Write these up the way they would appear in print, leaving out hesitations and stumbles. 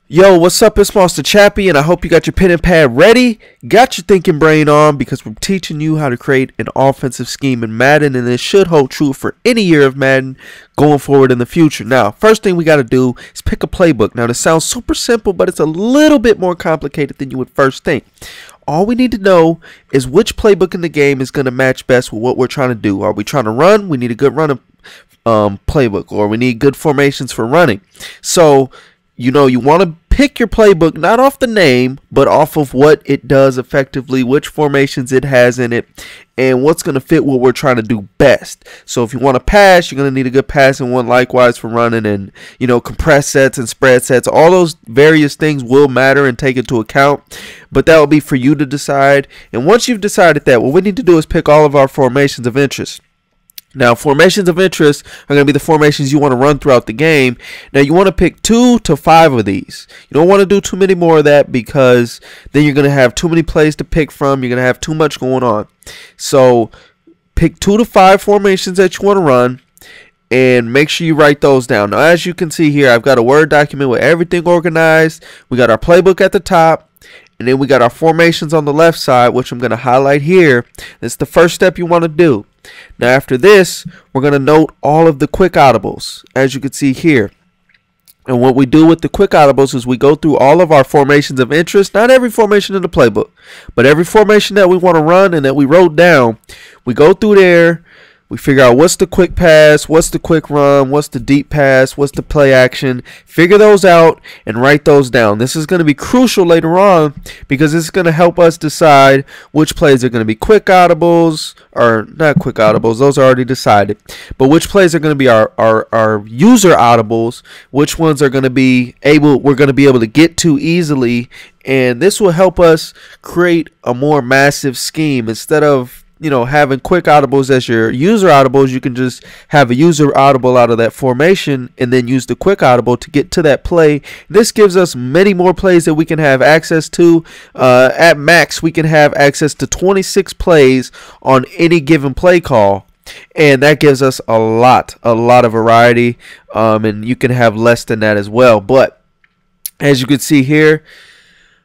Yo, what's up? It's Master Chappie, and I hope you got your pen and pad ready, got your thinking brain on, because we're teaching you how to create an offensive scheme in Madden, and it should hold true for any year of Madden going forward in the future. Now, first thing we got to do is pick a playbook. Now, this sounds super simple, but it's a little bit more complicated than you would first think. All we need to know is which playbook in the game is going to match best with what we're trying to do. Are we trying to run? We need a good running playbook, or we need good formations for running. So, you want to pick your playbook not off the name, but off of what it does effectively, which formations it has in it, and what's going to fit what we're trying to do best. So if you want to pass, you're going to need a good passing one, likewise for running, and compressed sets and spread sets. All those various things will matter and take into account, but that will be for you to decide. And once you've decided that, what we need to do is pick all of our formations of interest. Now, formations of interest are going to be the formations you want to run throughout the game. Now, you want to pick 2 to 5 of these. You don't want to do too many more of that, because then you're going to have too many plays to pick from. You're going to have too much going on. So, pick 2 to 5 formations that you want to run, and make sure you write those down. Now, as you can see here, I've got a Word document with everything organized. We got our playbook at the top, and then we got our formations on the left side, which I'm going to highlight here. That's the first step you want to do. Now, after this, we're going to note all of the quick audibles, as you can see here. And what we do with the quick audibles is we go through all of our formations of interest, not every formation in the playbook, but every formation that we want to run and that we wrote down. We go through there. We figure out what's the quick pass, what's the quick run, what's the deep pass, what's the play action. Figure those out and write those down. This is going to be crucial later on, because this is going to help us decide which plays are going to be quick audibles, or not quick audibles, those are already decided, but which plays are going to be our user audibles, which ones are going to be we're going to be able to get to easily, and this will help us create a more massive scheme. Instead of having quick audibles as your user audibles, you can just have a user audible out of that formation and then use the quick audible to get to that play. This gives us many more plays that we can have access to. At max, we can have access to 26 plays on any given play call, and that gives us a lot of variety, and you can have less than that as well. But as you can see here,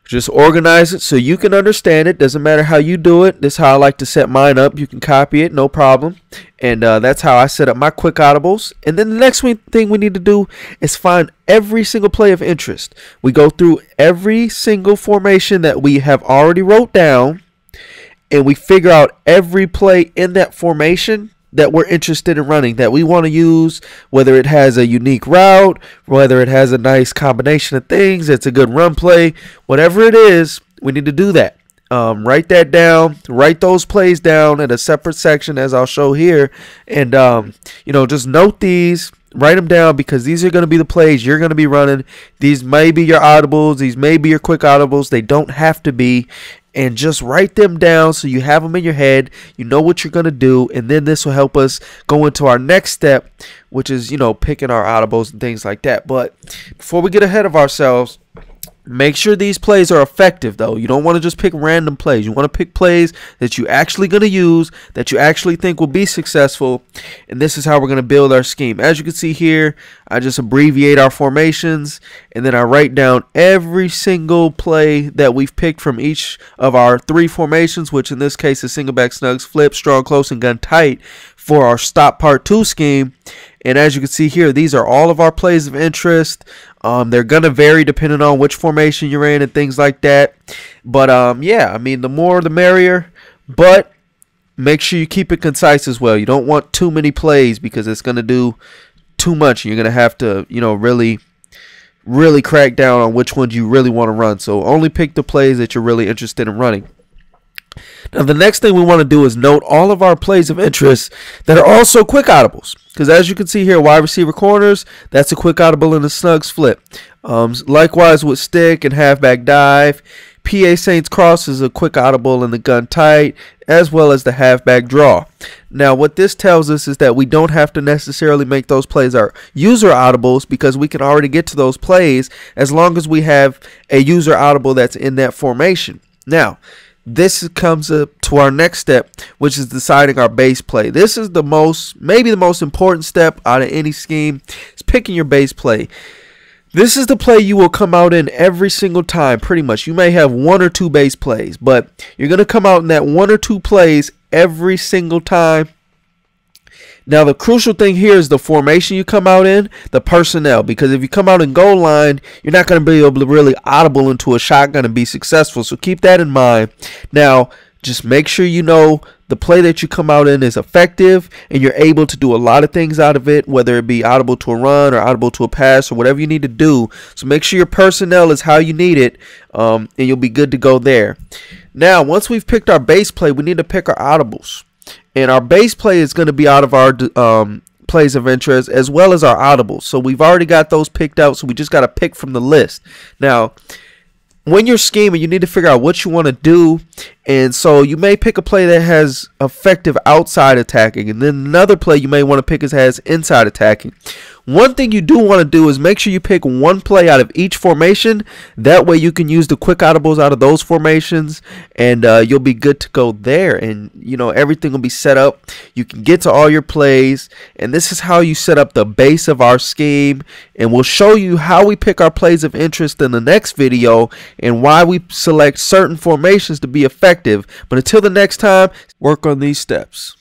just organize it so you can understand it. Doesn't matter how you do it. This is how I like to set mine up. You can copy it, no problem. And that's how I set up my quick audibles. And then the next thing we need to do is find every single play of interest. We go through every single formation that we have already wrote down, and we figure out every play in that formation that we're interested in running, that we want to use, whether it has a unique route, whether it has a nice combination of things, it's a good run play, whatever it is, we need to do that. Write that down, write those plays down in a separate section, as I'll show here, and just note these, write them down, because these are going to be the plays you're going to be running. These may be your audibles, these may be your quick audibles, they don't have to be. And just write them down so you have them in your head. You know what you're going to do. And then this will help us go into our next step, which is, picking our audibles and things like that. But before we get ahead of ourselves, make sure these plays are effective, though. You don't want to just pick random plays. You want to pick plays that you're actually going to use, that you actually think will be successful. And this is how we're going to build our scheme. As you can see here, I just abbreviate our formations, and then I write down every single play that we've picked from each of our 3 formations, which in this case is Singleback, Snugs, Flip, Strong, Close, and Gun Tight for our Stop Part 2 scheme. And as you can see here, these are all of our plays of interest. They're going to vary depending on which formation you're in and things like that. But, yeah, I mean, the more the merrier. But make sure you keep it concise as well. You don't want too many plays, because it's going to do too much. You're going to have to, really crack down on which ones you really want to run. So only pick the plays that you're really interested in running. Now, the next thing we want to do is note all of our plays of interest that are also quick audibles. Because as you can see here, wide receiver corners, that's a quick audible in the Snugs flip. Likewise with stick and halfback dive. PA Saints cross is a quick audible in the gun tight, as well as the halfback draw. Now, what this tells us is that we don't have to necessarily make those plays our user audibles, because we can already get to those plays as long as we have a user audible that's in that formation. Now, this comes up to our next step, which is deciding our base play. This is maybe the most important step out of any scheme. It's picking your base play. This is the play you will come out in every single time, pretty much. You may have one or two base plays, but you're going to come out in that one or two plays every single time. Now, the crucial thing here is the formation you come out in, the personnel, because if you come out in goal line, you're not going to be able to really audible into a shotgun and be successful, so keep that in mind. Now, just make sure you know the play that you come out in is effective and you're able to do a lot of things out of it, whether it be audible to a run or audible to a pass or whatever you need to do. So make sure your personnel is how you need it, and you'll be good to go there. Now, once we've picked our base play, we need to pick our audibles. And our base play is going to be out of our plays of interest as well as our audibles. So we've already got those picked out, so we just got to pick from the list. Now, when you're scheming, you need to figure out what you want to do, and so you may pick a play that has effective outside attacking, and then another play you may want to pick has inside attacking. One thing you do want to do is make sure you pick one play out of each formation. That way you can use the quick audibles out of those formations, and you'll be good to go there, and you know everything will be set up. You can get to all your plays, and this is how you set up the base of our scheme, and we'll show you how we pick our plays of interest in the next video and why we select certain formations to be effective. But until the next time, work on these steps.